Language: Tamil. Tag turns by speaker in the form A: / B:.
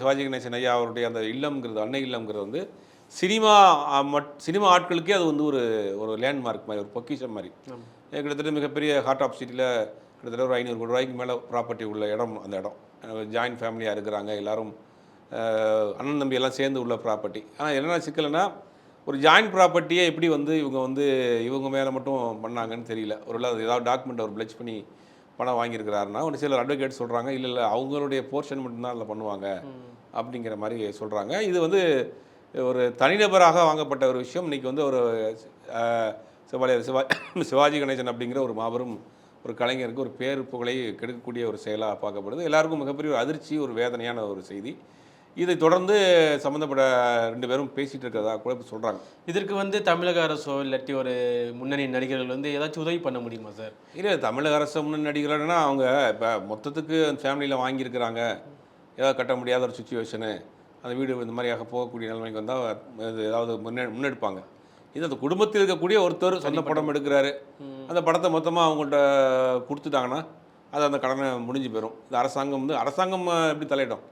A: சிவாஜி கணேசன் ஐயா அவருடைய அந்த இல்லம்ங்கிறது, அன்னை இல்லம்ங்கிறது வந்து சினிமா சினிமா ஆட்களுக்கே அது வந்து ஒரு ஒரு லேண்ட்மார்க் மாதிரி, ஒரு பொக்கிஷம் மாதிரி.
B: ஆமா.
A: கிட்டத்தட்ட மிகப்பெரிய ஹார்ட் ஆஃப் சிட்டியில் கிட்டத்தட்ட ஒரு 500 கோடி ரூபாய்க்கு மேலே ப்ராப்பர்ட்டி உள்ள இடம் அந்த இடம். ஜாயின்ட் ஃபேமிலியாக இருக்கிறாங்க எல்லாரும், அண்ணன் தம்பி எல்லாம் சேர்ந்து உள்ள ப்ராப்பர்ட்டி. ஆனால் என்னென்ன சிக்கல்னா, ஒரு ஜாயின்ட் ப்ராப்பர்ட்டியே எப்படி வந்து இவங்க மேலே மட்டும் பண்ணாங்கன்னு தெரியல. ஒருவேளை அது ஏதாவது டாக்குமெண்ட் அவர் பிளெச் பண்ணி பணம் வாங்கியிருக்கிறாருன்னா, ஒரு சிலர் அட்வொகேட் சொல்கிறாங்க, இல்லை அவங்களுடைய போர்ஷன் மட்டும்தான் அதில் பண்ணுவாங்க அப்படிங்கிற மாதிரி சொல்கிறாங்க. இது வந்து ஒரு தனிநபராக வாங்கப்பட்ட ஒரு விஷயம். இன்றைக்கி வந்து ஒரு சிவாஜி கணேசன் அப்படிங்கிற ஒரு மாபெரும் ஒரு கலைஞருக்கு ஒரு பேரு புகழை கெடுக்கக்கூடிய ஒரு செயலாக பார்க்கப்படுது. எல்லாருக்கும் மிகப்பெரிய ஒரு அதிர்ச்சி, ஒரு வேதனையான ஒரு செய்தி. இதை தொடர்ந்து சம்மந்தப்பட்ட 2 பேரும் பேசிகிட்டு இருக்கிறதா கூட சொல்கிறாங்க.
B: இதற்கு வந்து தமிழக அரசோ இல்லாட்டி ஒரு முன்னணி நடிகர்கள் வந்து ஏதாச்சும் உதவி பண்ண முடியுமா சார்?
A: இல்லை, தமிழக அரசு முன்னணி நடிகர்கள்னா அவங்க இப்போ மொத்தத்துக்கு அந்த ஃபேமிலியில் வாங்கியிருக்கிறாங்க, ஏதாவது கட்ட முடியாத ஒரு சுச்சுவேஷனு, அந்த வீடு இந்த மாதிரியாக போகக்கூடிய நிலைமைக்கு வந்தால் ஏதாவது முன்னெடுப்பாங்க. இது அந்த குடும்பத்தில் இருக்கக்கூடிய ஒருத்தர் சொந்த படம் எடுக்கிறாரு, அந்த படத்தை மொத்தமாக அவங்கள்ட்ட கொடுத்துட்டாங்கன்னா அது அந்த கடனை முடிஞ்சு போயிடும். இந்த அரசாங்கம் எப்படி தலையிடும்?